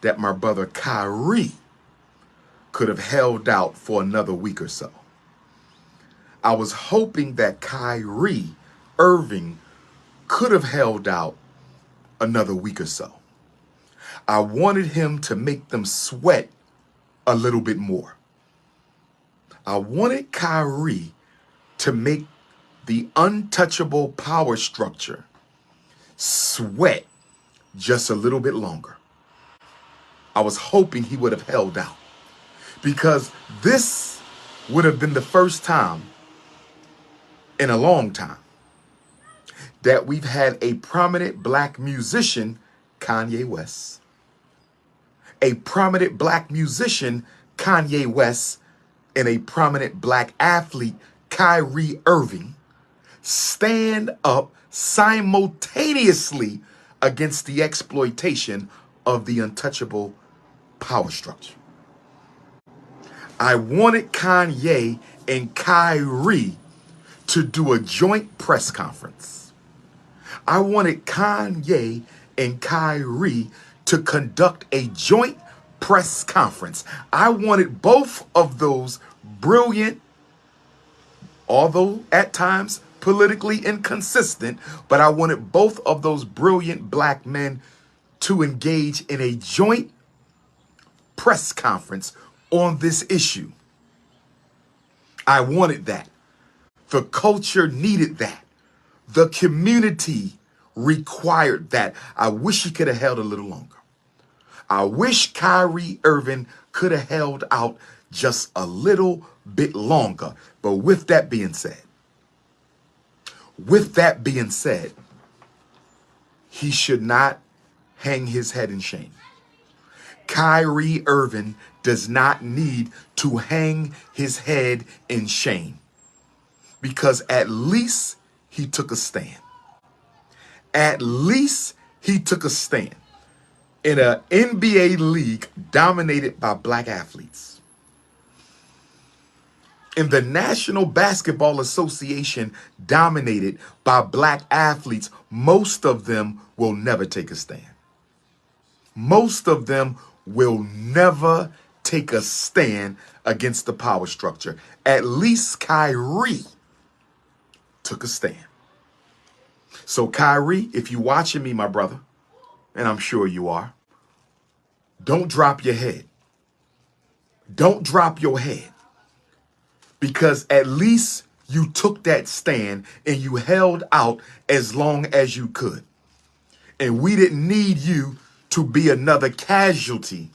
that my brother Kyrie could have held out for another week or so. I was hoping that Kyrie Irving could have held out another week or so. I wanted him to make them sweat a little bit more. I wanted Kyrie to make the untouchable power structure sweat just a little bit longer. I was hoping he would have held out, because this would have been the first time in a long time that we've had a prominent black musician, Kanye West, a prominent black musician, Kanye West, and a prominent black athlete, Kyrie Irving, stand up simultaneously against the exploitation of the untouchable power structure. I wanted Kanye and Kyrie to do a joint press conference. I wanted Kanye and Kyrie to conduct a joint press conference. I wanted both of those brilliant, although at times politically inconsistent, but I wanted both of those brilliant black men to engage in a joint press conference on this issue. I wanted that. The culture needed that. The community required that. I wish he could have held a little longer. I wish Kyrie Irving could have held out just a little bit longer. But with that being said, he should not hang his head in shame. Kyrie Irving does not need to hang his head in shame, because at least he took a stand. At least he took a stand in an NBA league dominated by black athletes. In the National Basketball Association dominated by black athletes, most of them will never take a stand. Most of them will never take a stand against the power structure. At least Kyrie took a stand. So Kyrie, if you're watching me, my brother, and I'm sure you are, don't drop your head. Don't drop your head, because at least you took that stand and you held out as long as you could. And we didn't need you to be another casualty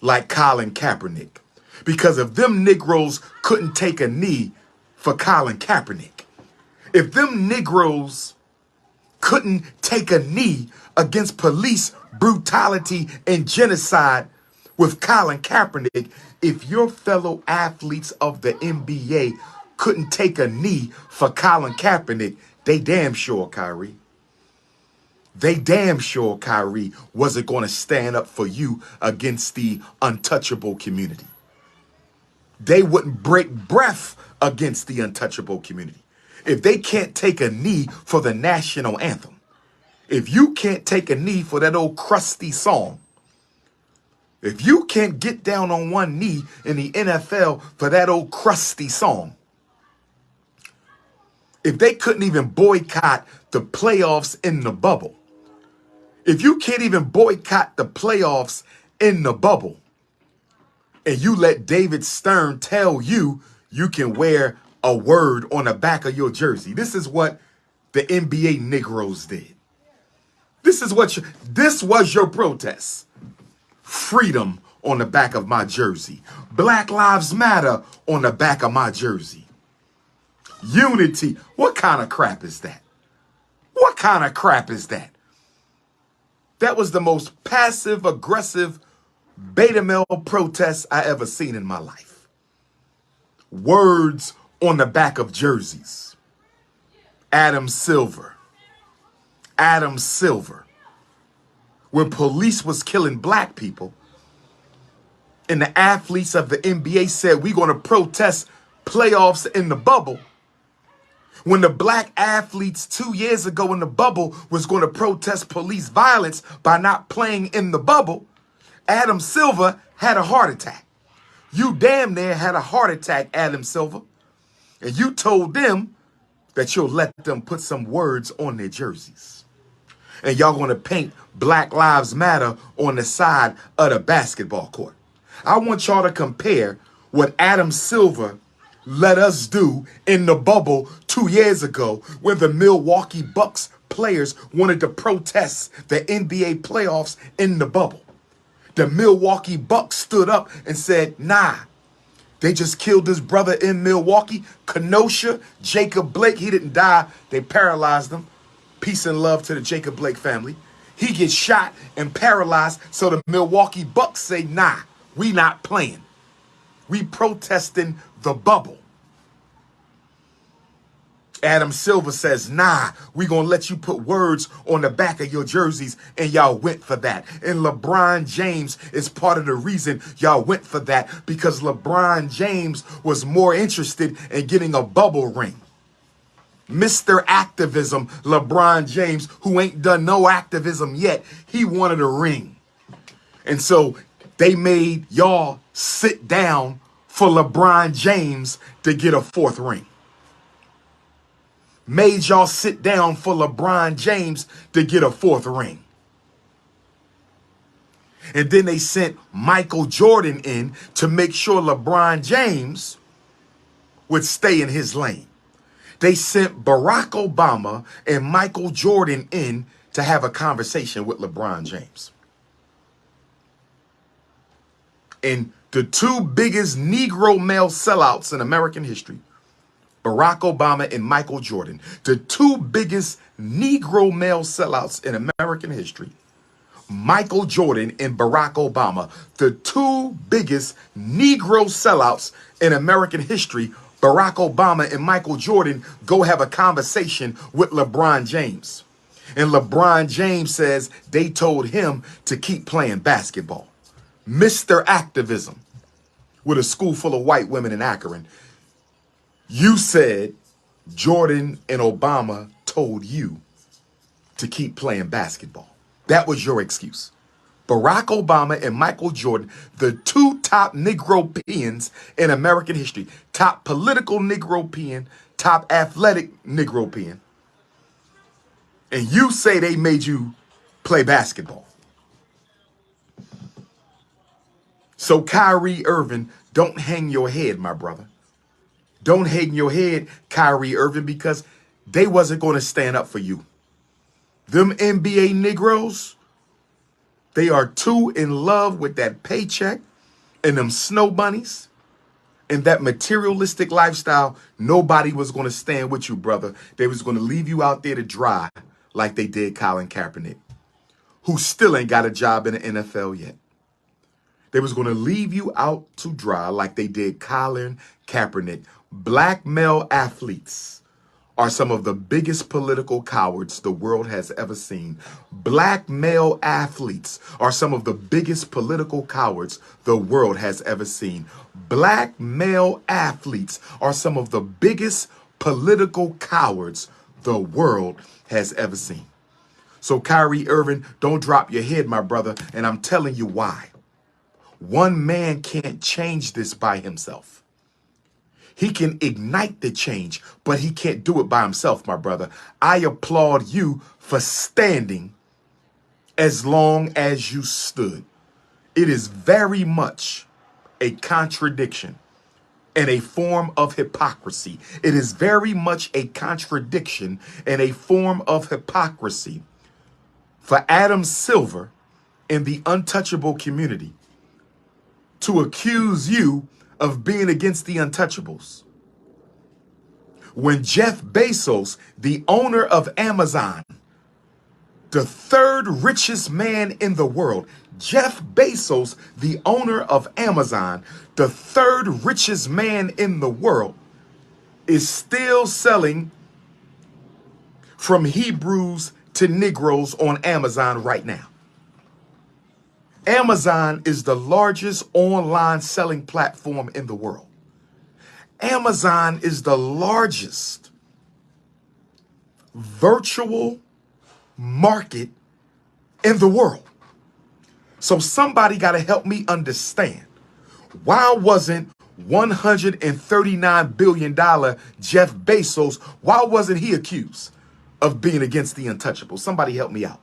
like Colin Kaepernick. Because if them Negroes couldn't take a knee for Colin Kaepernick, if them Negroes couldn't take a knee against police brutality and genocide with Colin Kaepernick, if your fellow athletes of the NBA couldn't take a knee for Colin Kaepernick, they damn sure, Kyrie, wasn't going to stand up for you against the untouchable community. They wouldn't break breath against the untouchable community. If they can't take a knee for the national anthem, if you can't take a knee for that old crusty song, if you can't get down on one knee in the NFL for that old crusty song, if they couldn't even boycott the playoffs in the bubble, if you can't even boycott the playoffs in the bubble, and you let David Stern tell you you can wear a word on the back of your jersey. This is what the NBA Negroes did. This was your protest. Freedom on the back of my jersey. Black Lives Matter on the back of my jersey. Unity. What kind of crap is that? What kind of crap is that? That was the most passive aggressive beta male protest I ever seen in my life. Words on the back of jerseys. Adam Silver. When police was killing black people, and the athletes of the NBA said, we're going to protest playoffs in the bubble, When the black athletes 2 years ago in the bubble was going to protest police violence by not playing in the bubble, Adam Silver had a heart attack. You damn near had a heart attack, Adam Silver. And you told them that you'll let them put some words on their jerseys. And y'all going to paint Black Lives Matter on the side of the basketball court. I want y'all to compare what Adam Silver let us do in the bubble 2 years ago when the Milwaukee Bucks players wanted to protest the NBA playoffs in the bubble. The Milwaukee Bucks stood up and said, nah, they just killed his brother in Milwaukee, Kenosha, Jacob Blake. He didn't die. They paralyzed him. Peace and love to the Jacob Blake family. He gets shot and paralyzed. So the Milwaukee Bucks say, nah, we not playing. We protesting the bubble. Adam Silver says, nah, we gonna let you put words on the back of your jerseys, and y'all went for that. And LeBron James is part of the reason y'all went for that, because LeBron James was more interested in getting a bubble ring. Mr. Activism, LeBron James, who ain't done no activism yet, he wanted a ring. And so they made y'all sit down for LeBron James to get a fourth ring. Made y'all sit down for LeBron James to get a fourth ring. And then they sent Michael Jordan in to make sure LeBron James would stay in his lane. They sent Barack Obama and Michael Jordan in to have a conversation with LeBron James. And the two biggest Negro male sellouts in American history, Barack Obama and Michael Jordan, the two biggest Negro male sellouts in American history, Michael Jordan and Barack Obama, the two biggest Negro sellouts in American history, Barack Obama and Michael Jordan go have a conversation with LeBron James. And LeBron James says they told him to keep playing basketball. Mr. Activism, with a school full of white women in Akron. You said Jordan and Obama told you to keep playing basketball. That was your excuse. Barack Obama and Michael Jordan, the two top Negropeans in American history, top political Negropean, top athletic Negropean. And you say they made you play basketball. So Kyrie Irving, don't hang your head, my brother. Don't hang your head, Kyrie Irving, because they wasn't going to stand up for you. Them NBA Negroes, they are too in love with that paycheck and them snow bunnies and that materialistic lifestyle. Nobody was going to stand with you, brother. They was going to leave you out there to dry like they did Colin Kaepernick, who still ain't got a job in the NFL yet. They was going to leave you out to dry like they did Colin Kaepernick. Black male athletes are some of the biggest political cowards the world has ever seen. Black male athletes are some of the biggest political cowards the world has ever seen. Black male athletes are some of the biggest political cowards the world has ever seen. So Kyrie Irving, don't drop your head, my brother, and I'm telling you why. One man can't change this by himself. He can ignite the change, but he can't do it by himself, my brother. I applaud you for standing as long as you stood. It is very much a contradiction and a form of hypocrisy. It is very much a contradiction and a form of hypocrisy for Adam Silver in the untouchable community to accuse you of being against the untouchables. When Jeff Bezos, the owner of Amazon, the third richest man in the world, Jeff Bezos, the owner of Amazon, the third richest man in the world, is still selling from Hebrews to Negroes on Amazon right now. Amazon is the largest online selling platform in the world. Amazon is the largest virtual market in the world. So somebody got to help me understand, why wasn't $139 billion Jeff Bezos, why wasn't he accused of being against the untouchable? Somebody help me out.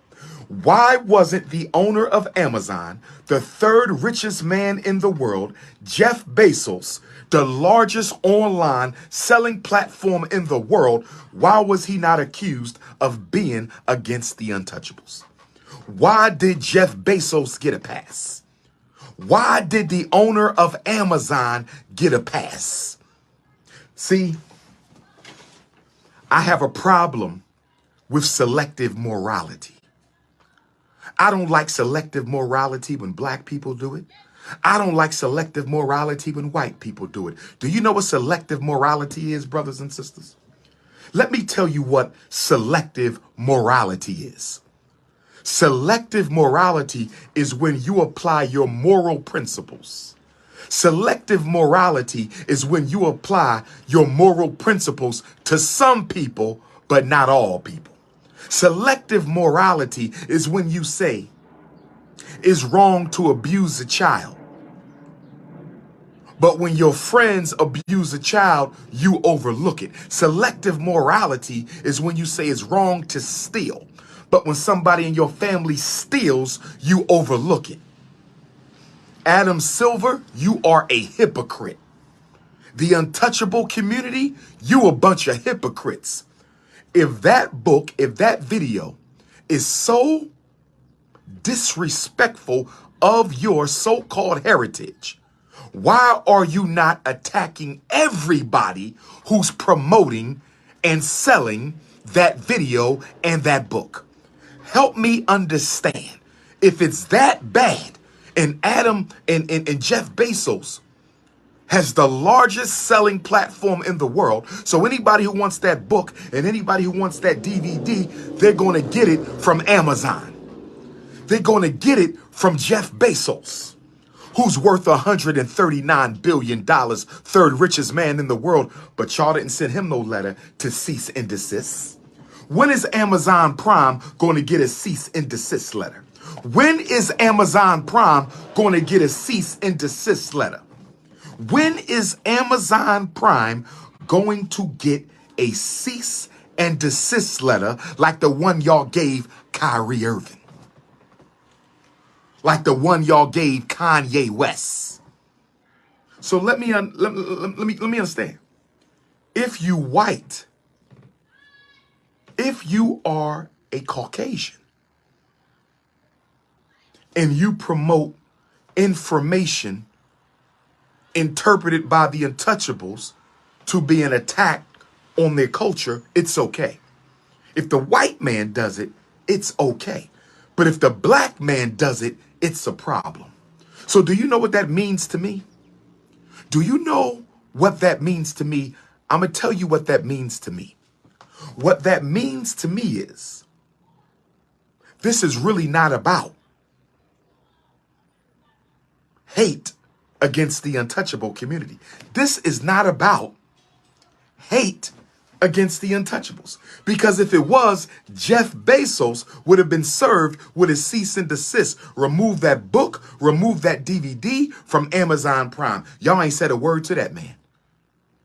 Why wasn't the owner of Amazon, the third richest man in the world, Jeff Bezos, the largest online selling platform in the world, why was he not accused of being against the untouchables? Why did Jeff Bezos get a pass? Why did the owner of Amazon get a pass? See, I have a problem with selective morality. I don't like selective morality when black people do it. I don't like selective morality when white people do it. Do you know what selective morality is, brothers and sisters? Let me tell you what selective morality is. Selective morality is when you apply your moral principles. Selective morality is when you apply your moral principles to some people, but not all people. Selective morality is when you say it's wrong to abuse a child, but when your friends abuse a child, you overlook it. Selective morality is when you say it's wrong to steal, but when somebody in your family steals, you overlook it. Adam Silver, you are a hypocrite. The untouchable community, you a bunch of hypocrites. If that book, if that video is so disrespectful of your so-called heritage, why are you not attacking everybody who's promoting and selling that video and that book? Help me understand. If it's that bad, and Adam and Jeff Bezos has the largest selling platform in the world, so anybody who wants that book and anybody who wants that DVD, they're going to get it from Amazon. They're going to get it from Jeff Bezos, who's worth $139 billion, third richest man in the world, but y'all didn't send him no letter to cease and desist. When is Amazon Prime going to get a cease and desist letter? When is Amazon Prime going to get a cease and desist letter? When is Amazon Prime going to get a cease and desist letter like the one y'all gave Kyrie Irving? Like the one y'all gave Kanye West? So let me understand. If you white, if you are a Caucasian, and you promote information interpreted by the untouchables to be an attack on their culture, it's okay. If the white man does it, it's okay. But if the black man does it, it's a problem. So do you know what that means to me? Do you know what that means to me? I'm going to tell you what that means to me. What that means to me is, this is really not about hate against the untouchable community. This is not about hate against the untouchables. Because if it was, Jeff Bezos would have been served with a cease and desist. Remove that book, remove that DVD from Amazon Prime. Y'all ain't said a word to that man.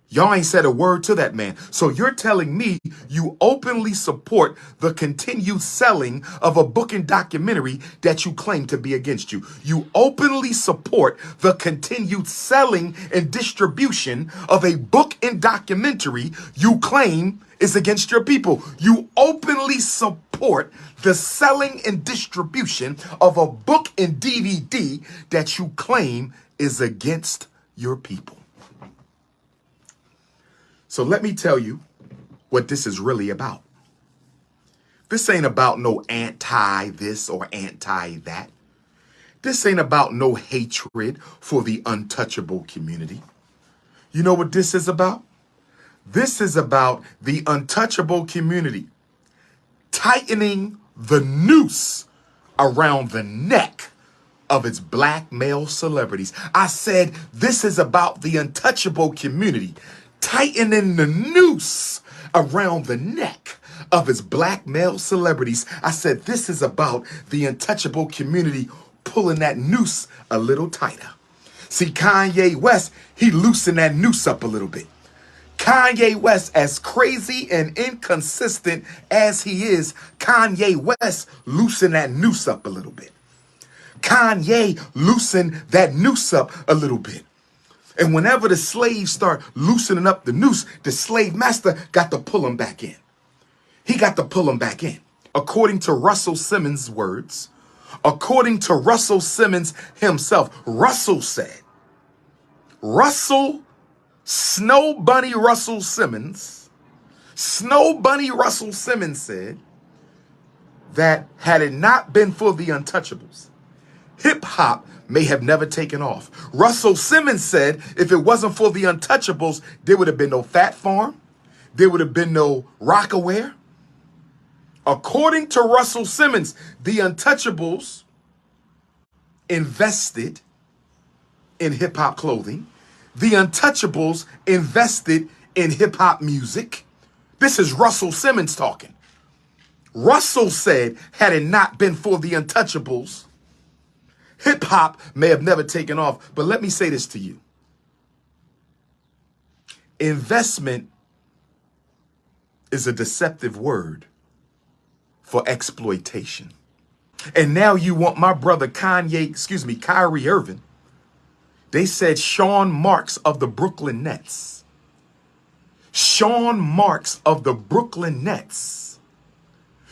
Y'all ain't said a word to that man. So you're telling me you openly support the continued selling of a book and documentary that you claim to be against you. You openly support the continued selling and distribution of a book and documentary you claim is against your people. You openly support the selling and distribution of a book and DVD that you claim is against your people. So let me tell you what this is really about. This ain't about no anti this or anti that. This ain't about no hatred for the untouchable community. You know what this is about? This is about the untouchable community tightening the noose around the neck of its black male celebrities. I said this is about the untouchable community tightening the noose around the neck of his black male celebrities. I said, this is about the untouchable community pulling that noose a little tighter. See, Kanye West, he loosened that noose up a little bit. Kanye West, as crazy and inconsistent as he is, Kanye West loosened that noose up a little bit. Kanye loosened that noose up a little bit. And whenever the slaves start loosening up the noose, the slave master got to pull him back in. He got to pull him back in. According to Russell Simmons' words, according to Russell Simmons himself, Russell said, Snow Bunny Russell Simmons said that had it not been for the untouchables, hip hop may have never taken off. Russell Simmons said if it wasn't for the untouchables, there would have been no Fat Farm. There would have been no Rockaware. According to Russell Simmons, the untouchables invested in hip hop clothing. The untouchables invested in hip hop music. This is Russell Simmons talking. Russell said, had it not been for the untouchables, hip hop may have never taken off. But let me say this to you. Investment is a deceptive word for exploitation. And now you want my brother Kyrie Irving. They said Sean Marks of the Brooklyn Nets. Sean Marks of the Brooklyn Nets.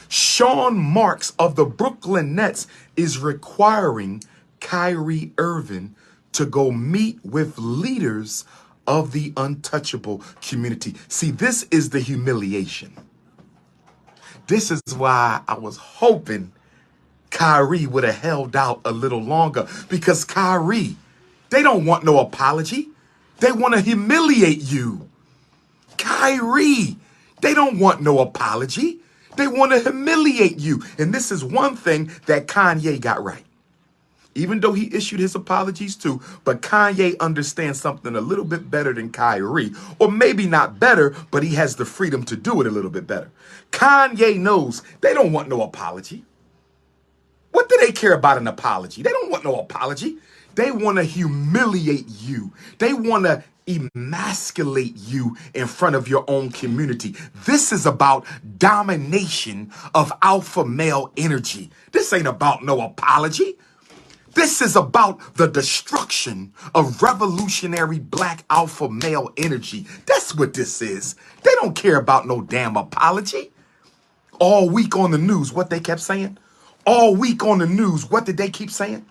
Sean Marks of the Brooklyn Nets is requiring Kyrie Irving to go meet with leaders of the untouchable community. See, this is the humiliation. This is why I was hoping Kyrie would have held out a little longer, because Kyrie, they don't want no apology. They want to humiliate you. Kyrie, they don't want no apology. They want to humiliate you. And this is one thing that Kanye got right. Even though he issued his apologies too, but Kanye understands something a little bit better than Kyrie. Or maybe not better, but he has the freedom to do it a little bit better. Kanye knows they don't want no apology. What do they care about an apology? They don't want no apology. They want to humiliate you. They want to emasculate you in front of your own community. This is about domination of alpha male energy. This ain't about no apology. This is about the destruction of revolutionary black alpha male energy. That's what this is. They don't care about no damn apology. All week on the news, what they kept saying? All week on the news, what did they keep saying?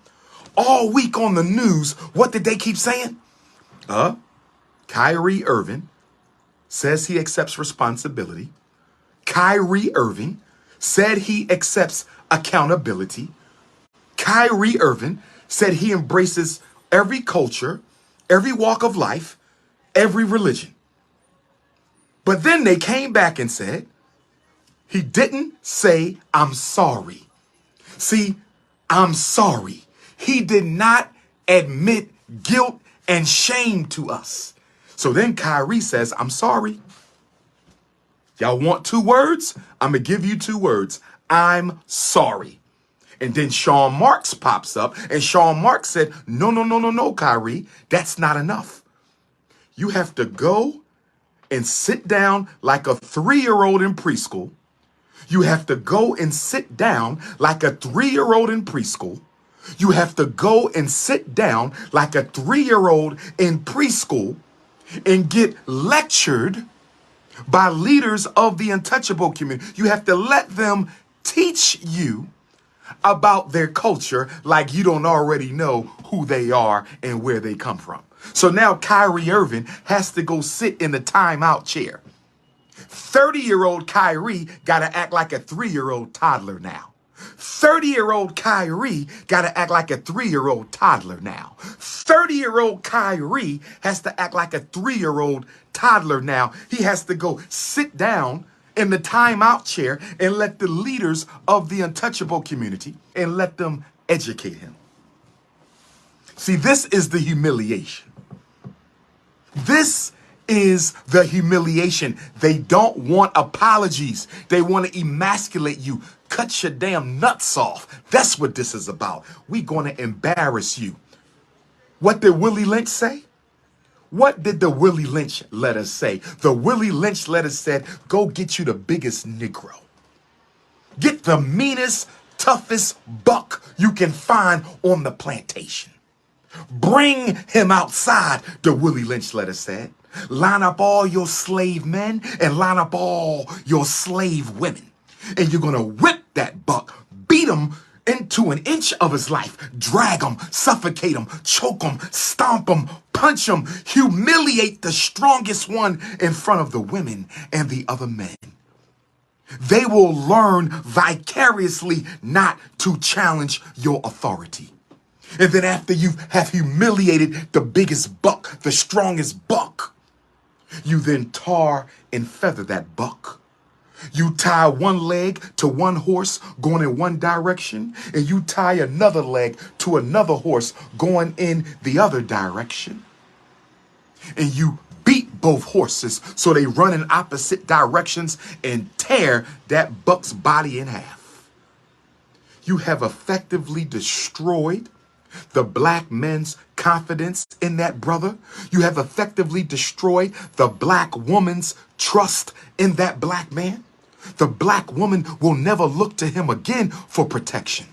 All week on the news, what did they keep saying? Kyrie Irving says he accepts responsibility. Kyrie Irving said he accepts accountability. Kyrie Irving said he embraces every culture, every walk of life, every religion. But then they came back and said, he didn't say, I'm sorry. See, I'm sorry. He did not admit guilt and shame to us. So then Kyrie says, I'm sorry. Y'all want 2 words? I'm going to give you 2 words. I'm sorry. And then Sean Marks pops up, and Sean Marks said, no, Kyrie, that's not enough. You have to go and sit down like a 3-year-old in preschool. You have to go and sit down like a 3-year-old in preschool. You have to go and sit down like a 3-year-old in preschool and get lectured by leaders of the untouchable community. You have to let them teach you about their culture like you don't already know who they are and where they come from. So now Kyrie Irving has to go sit in the timeout chair. 30-year-old Kyrie got to act like a 3-year-old toddler now. 30-year-old Kyrie got to act like a 3-year-old toddler now. 30-year-old Kyrie has to act like a 3-year-old toddler now. He has to go sit down in the timeout chair and let the leaders of the untouchable community and let them educate him. See, this is the humiliation. This is the humiliation. They don't want apologies. They want to emasculate you. Cut your damn nuts off. That's what this is about. We're going to embarrass you. What did Willie Lynch say? What did the Willie Lynch letter say? The Willie Lynch letter said, go get you the biggest Negro. Get the meanest, toughest buck you can find on the plantation. Bring him outside, the Willie Lynch letter said. Line up all your slave men and line up all your slave women. And you're going to whip that buck, beat him into an inch of his life, drag him, suffocate him, choke him, stomp him, punch him, humiliate the strongest one in front of the women and the other men. They will learn vicariously not to challenge your authority. And then after you have humiliated the biggest buck, the strongest buck, you then tar and feather that buck. You tie one leg to one horse going in one direction, and you tie another leg to another horse going in the other direction. And you beat both horses so they run in opposite directions and tear that buck's body in half. You have effectively destroyed the black men's confidence in that brother. You have effectively destroyed the black woman's trust in that black man. The black woman will never look to him again for protection.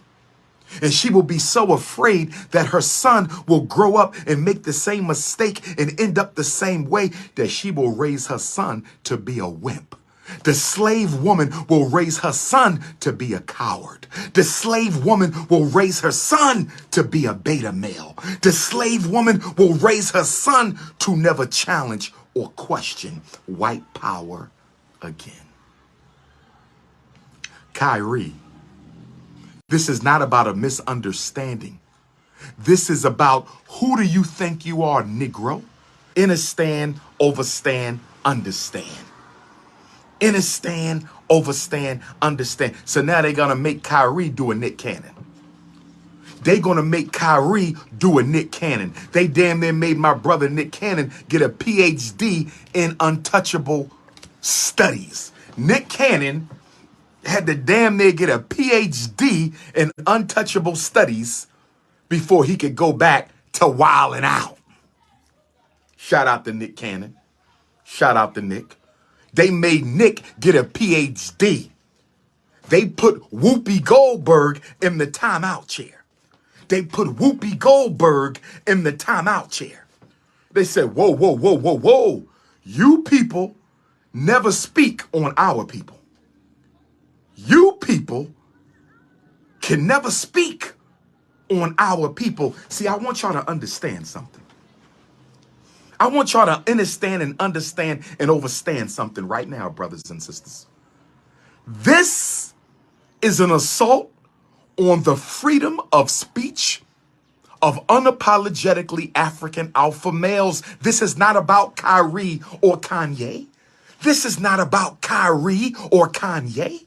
And she will be so afraid that her son will grow up and make the same mistake and end up the same way that she will raise her son to be a wimp. The slave woman will raise her son to be a coward. The slave woman will raise her son to be a beta male. The slave woman will raise her son to never challenge or question white power again. Kyrie, this is not about a misunderstanding. This is about who do you think you are, Negro? Understand, overstand, understand. Understand, overstand, understand. So now they're going to make Kyrie do a Nick Cannon. They're going to make Kyrie do a Nick Cannon. They damn near made my brother Nick Cannon get a PhD in untouchable studies. Nick Cannon had to damn near get a PhD in untouchable studies before he could go back to wilding out. Shout out to Nick Cannon. Shout out to Nick. They made Nick get a PhD. They put Whoopi Goldberg in the timeout chair. They put Whoopi Goldberg in the timeout chair. They said, whoa, whoa, whoa, whoa, whoa. You people never speak on our people. You people can never speak on our people. See, I want y'all to understand something. I want y'all to understand and overstand something right now, brothers and sisters. This is an assault on the freedom of speech of unapologetically African alpha males. This is not about Kyrie or Kanye. This is not about Kyrie or Kanye.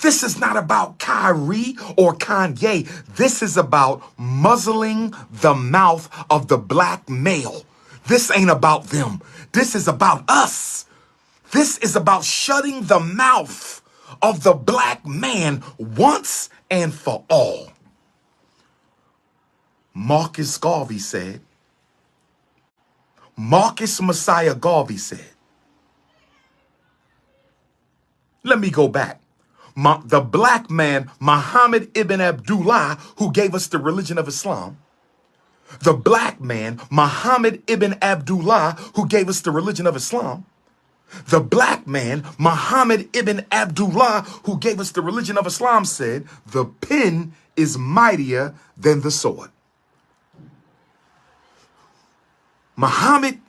This is not about Kyrie or Kanye. This is about muzzling the mouth of the black male. This ain't about them. This is about us. This is about shutting the mouth of the black man once and for all. Marcus Garvey said, Marcus Messiah Garvey said, let me go back. The black man, Muhammad ibn Abdullah, who gave us the religion of Islam, the black man, Muhammad ibn Abdullah, who gave us the religion of Islam, the black man, Muhammad ibn Abdullah, who gave us the religion of Islam, said, the pen is mightier than the sword. Muhammad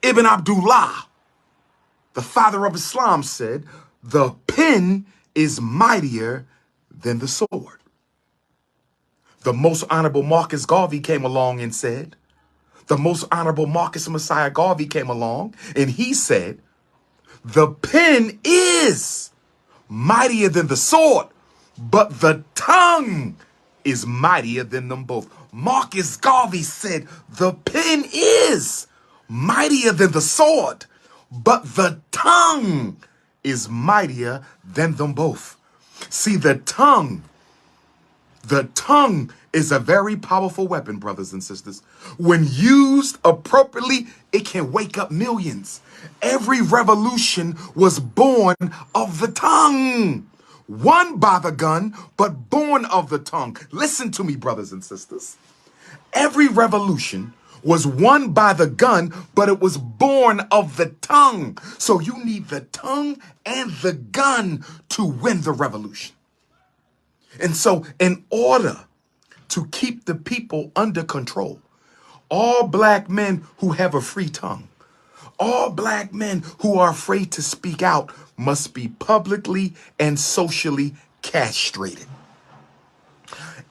ibn Abdullah, the father of Islam, said, the pen is mightier than the sword. The most honorable Marcus Garvey came along and said, the most honorable Marcus Messiah Garvey came along and he said, the pen is mightier than the sword, but the tongue is mightier than them both. Marcus Garvey said, the pen is mightier than the sword, but the tongue is mightier than them both. See, the tongue is a very powerful weapon, brothers and sisters. When used appropriately, it can wake up millions. Every revolution was born of the tongue. Won by the gun, but born of the tongue. Listen to me, brothers and sisters. Every revolution was won by the gun, but it was born of the tongue. So you need the tongue and the gun to win the revolution. And so in order to keep the people under control, all black men who have a free tongue, all black men who are afraid to speak out must be publicly and socially castrated.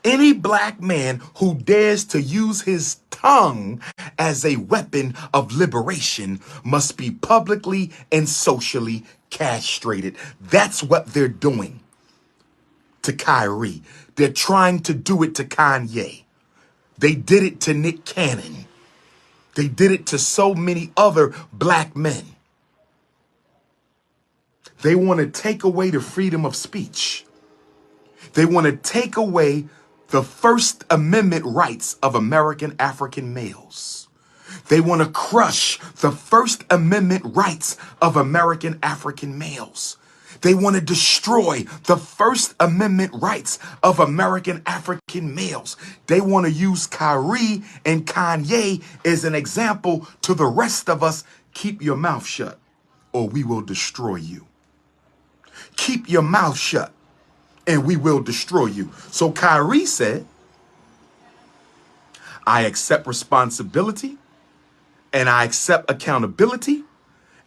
Any black man who dares to use his tongue as a weapon of liberation must be publicly and socially castrated. That's what they're doing to Kyrie. They're trying to do it to Kanye. They did it to Nick Cannon. They did it to so many other black men. They want to take away the freedom of speech. They want to take away the First Amendment rights of American African males. They want to crush the First Amendment rights of American African males. They want to destroy the First Amendment rights of American African males. They want to use Kyrie and Kanye as an example to the rest of us. Keep your mouth shut or we will destroy you. Keep your mouth shut and we will destroy you. So Kyrie said, I accept responsibility and I accept accountability,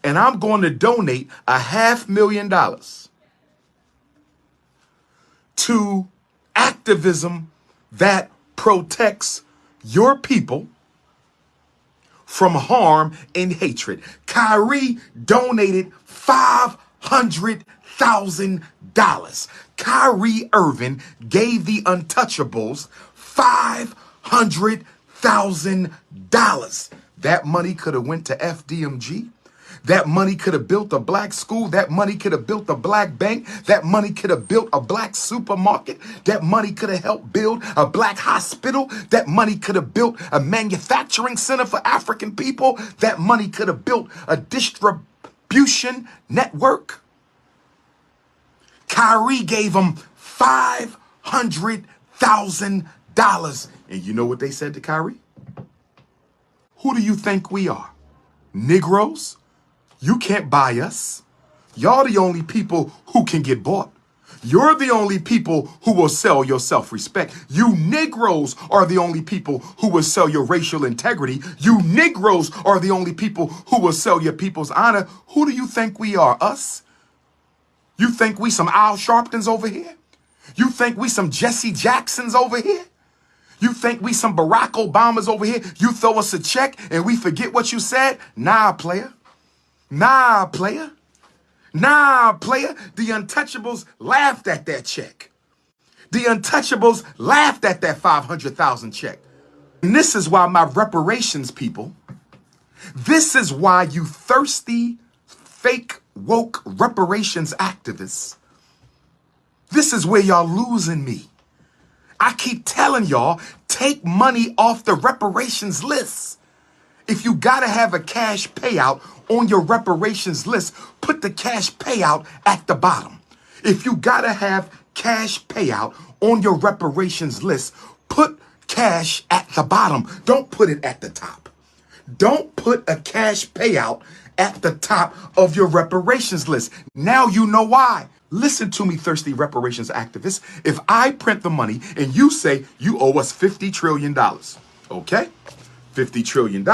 and I'm going to donate $500,000 to activism that protects your people from harm and hatred. Kyrie donated $500,000. Kyrie Irving gave the untouchables $500,000. That money could have went to FDMG. That money could have built a black school. That money could have built a black bank. That money could have built a black supermarket. That money could have helped build a black hospital. That money could have built a manufacturing center for African people. That money could have built a distribution network. Kyrie gave them $500,000. And you know what they said to Kyrie? Who do you think we are? Negroes? You can't buy us. Y'all the only people who can get bought. You're the only people who will sell your self-respect. You Negroes are the only people who will sell your racial integrity. You Negroes are the only people who will sell your people's honor. Who do you think we are? Us? You think we some Al Sharptons over here? You think we some Jesse Jacksons over here? You think we some Barack Obamas over here? You throw us a check and we forget what you said? Nah, player. Nah, player. Nah, player. The Untouchables laughed at that check. The Untouchables laughed at that $500,000 check. And this is why my reparations people, this is why you thirsty, fake, woke reparations activists, this is where y'all losing me. I keep telling y'all, take money off the reparations list. If you gotta have a cash payout on your reparations list, put the cash payout at the bottom. If you gotta have cash payout on your reparations list, put cash at the bottom. Don't put it at the top. Don't put a cash payout at the top of your reparations list. Now you know why. Listen to me, thirsty reparations activists. If I print the money and you say you owe us $50 trillion, okay? $50 trillion.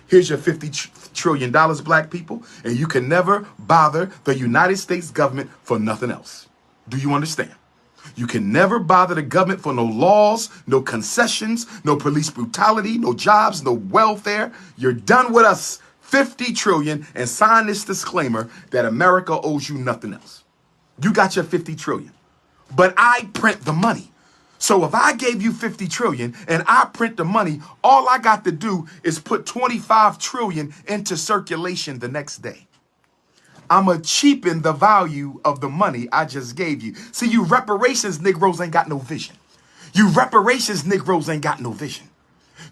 Here's your $50 trillion, black people, and you can never bother the United States government for nothing else. Do you understand? You can never bother the government for no laws, no concessions, no police brutality, no jobs, no welfare. You're done with us. 50 trillion and sign this disclaimer that America owes you nothing else. You got your 50 trillion, but I print the money. So if I gave you 50 trillion and I print the money, all I got to do is put 25 trillion into circulation the next day. I'm going to cheapen the value of the money I just gave you. See, you reparations Negroes ain't got no vision. You reparations Negroes ain't got no vision.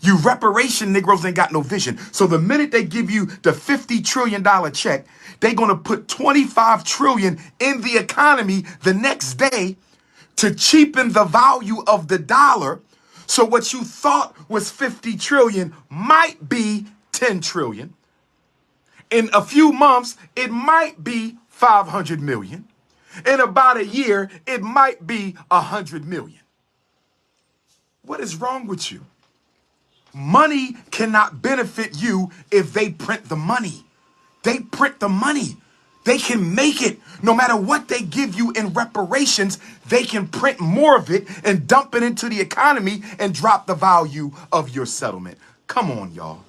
You reparation Negroes ain't got no vision. So the minute they give you the $50 trillion check, they're going to put 25 trillion in the economy the next day to cheapen the value of the dollar. So what you thought was 50 trillion might be 10 trillion. In a few months, it might be 500 million. In about a year, it might be 100 million. What is wrong with you? Money cannot benefit you if they print the money. They print the money. They can make it. No matter what they give you in reparations, they can print more of it and dump it into the economy and drop the value of your settlement. Come on, y'all.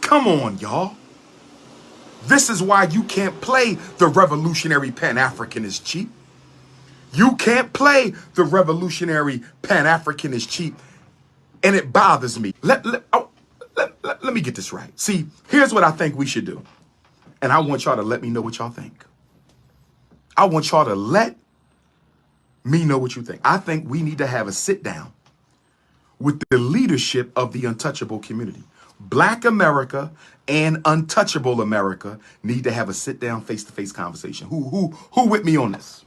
Come on, y'all. This is why you can't play the revolutionary Pan-African is cheap. You can't play the revolutionary Pan-African is cheap. And it bothers me. Let me get this right. See, here's what I think we should do. And I want y'all to let me know what y'all think. I want y'all to let me know what you think. I think we need to have a sit down with the leadership of the untouchable community. Black America and untouchable America need to have a sit down face-to-face conversation. Who with me on this?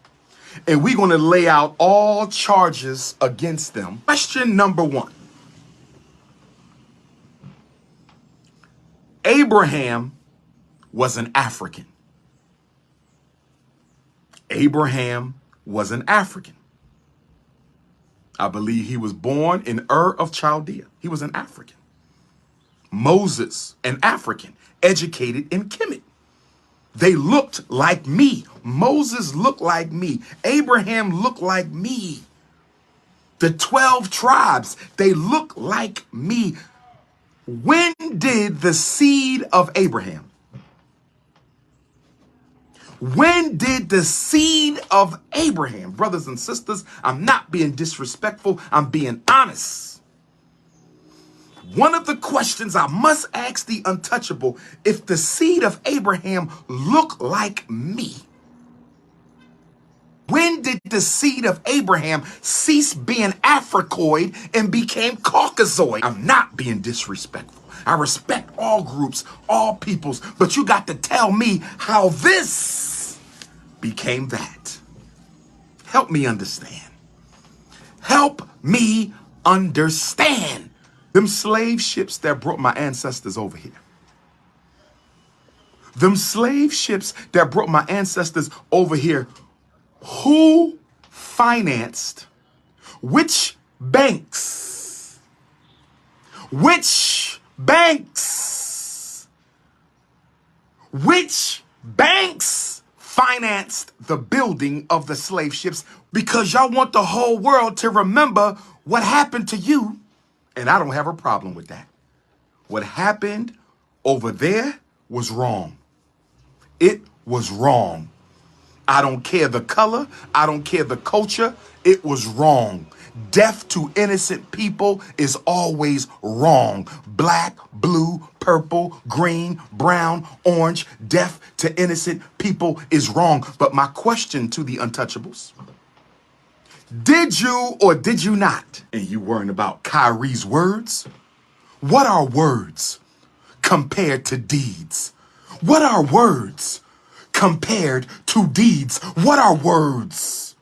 And we're going to lay out all charges against them. Question number one. Abraham was an African. Abraham was an African. I believe he was born in Ur of Chaldea. He was an African. Moses, an African, educated in Kemet. They looked like me. Moses looked like me. Abraham looked like me. The 12 tribes, they look like me. When did the seed of Abraham? When did the seed of Abraham, brothers and sisters, I'm not being disrespectful, I'm being honest. One of the questions I must ask the untouchable, if the seed of Abraham look like me, when did the seed of Abraham cease being Africoid and became Caucasoid? I'm not being disrespectful. I respect all groups, all peoples, but you got to tell me how this became that. Help me understand. Help me understand. Them slave ships that brought my ancestors over here. Them slave ships that brought my ancestors over here. Who financed which banks? Which banks? Which banks financed the building of the slave ships? Because y'all want the whole world to remember what happened to you. And I don't have a problem with that. What happened over there was wrong. It was wrong. I don't care the color. I don't care the culture. It was wrong. Death to innocent people is always wrong. Black, blue, purple, green, brown, orange. Death to innocent people is wrong. But my question to the untouchables, did you or did you not? And you worrying about Kyrie's words? What are words compared to deeds? What are words compared to deeds? What are words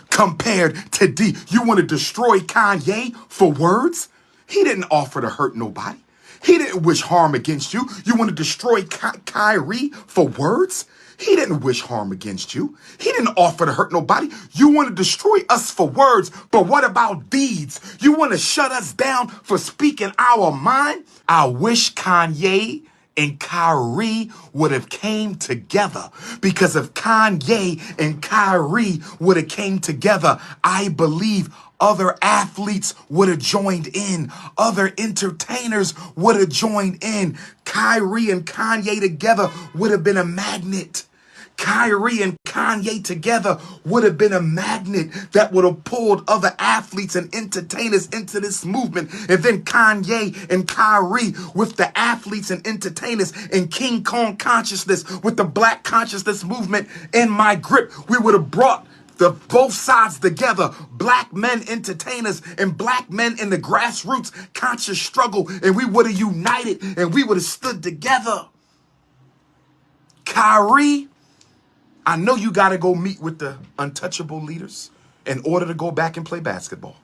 compared to deeds? You want to destroy Kanye for words? He didn't offer to hurt nobody. He didn't wish harm against you. You want to destroy Kyrie for words? He didn't wish harm against you. He didn't offer to hurt nobody. You want to destroy us for words, but what about deeds? You want to shut us down for speaking our mind? I wish Kanye and Kyrie would have came together, because if Kanye and Kyrie would have came together, I believe other athletes would have joined in. Other entertainers would have joined in. Kyrie and Kanye together would have been a magnet. Kyrie and Kanye together would have been a magnet that would have pulled other athletes and entertainers into this movement. And then Kanye and Kyrie with the athletes and entertainers and King Kong consciousness with the black consciousness movement in my grip. We would have brought the both sides together, black men entertainers and black men in the grassroots conscious struggle, and we would have united and we would have stood together. Kyrie, I know you got to go meet with the untouchable leaders in order to go back and play basketball.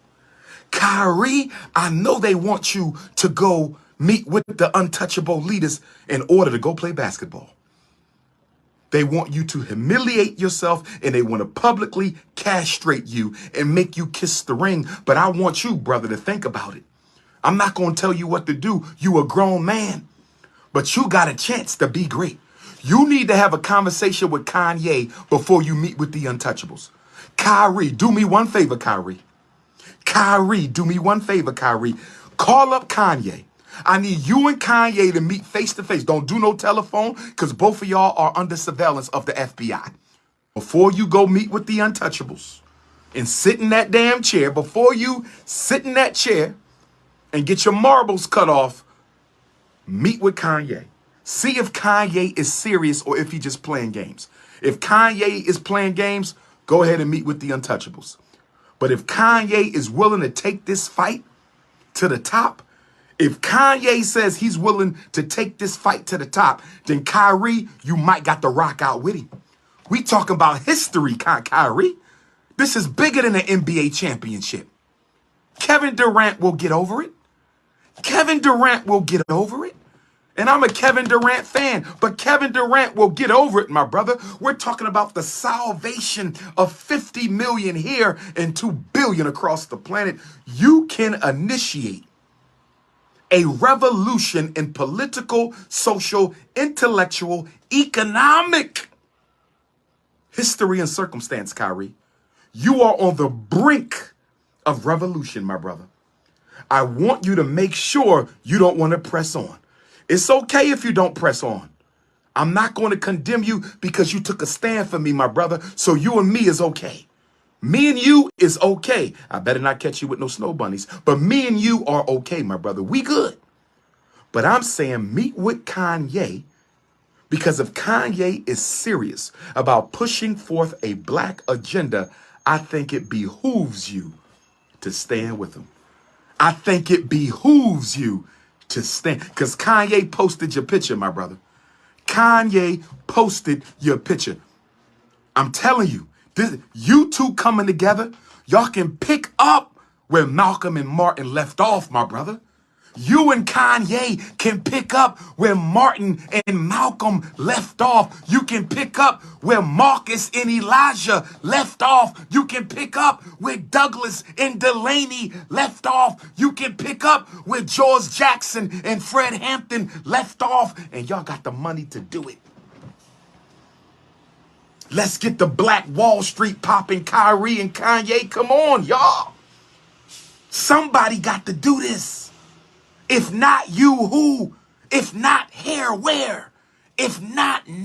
Kyrie, I know they want you to go meet with the untouchable leaders in order to go play basketball. They want you to humiliate yourself and they want to publicly castrate you and make you kiss the ring. But I want you, brother, to think about it. I'm not going to tell you what to do. You a grown man, but you got a chance to be great. You need to have a conversation with Kanye before you meet with the untouchables. Kyrie, do me one favor, Kyrie. Kyrie, do me one favor, Kyrie. Call up Kanye. I need you and Kanye to meet face to face. Don't do no telephone because both of y'all are under surveillance of the FBI. Before you go meet with the untouchables and sit in that damn chair, before you sit in that chair and get your marbles cut off, meet with Kanye. See if Kanye is serious or if he's just playing games. If Kanye is playing games, go ahead and meet with the untouchables. But if Kanye is willing to take this fight to the top, if Kanye says he's willing to take this fight to the top, then Kyrie, you might got to rock out with him. We talking about history, Kyrie. This is bigger than an NBA championship. Kevin Durant will get over it. Kevin Durant will get over it. And I'm a Kevin Durant fan, but Kevin Durant will get over it, my brother. We're talking about the salvation of 50 million here and 2 billion across the planet. You can initiate a revolution in political, social, intellectual, economic history and circumstance, Kyrie. You are on the brink of revolution, my brother. I want you to make sure you don't want to press on. It's okay if you don't press on. I'm not going to condemn you because you took a stand for me, my brother. So you and me is okay. Me and you is okay. I better not catch you with no snow bunnies. But me and you are okay, my brother. We good. But I'm saying meet with Kanye because if Kanye is serious about pushing forth a black agenda, I think it behooves you to stand with him. I think it behooves you to stand, because Kanye posted your picture, my brother. Kanye posted your picture. I'm telling you, you two coming together, y'all can pick up where Malcolm and Martin left off, my brother. You and Kanye can pick up where Martin and Malcolm left off. You can pick up where Marcus and Elijah left off. You can pick up where Douglas and Delaney left off. You can pick up where George Jackson and Fred Hampton left off. And y'all got the money to do it. Let's get the Black Wall Street popping, Kyrie and Kanye. Come on, y'all. Somebody got to do this. If not you, who? If not here, where? If not now.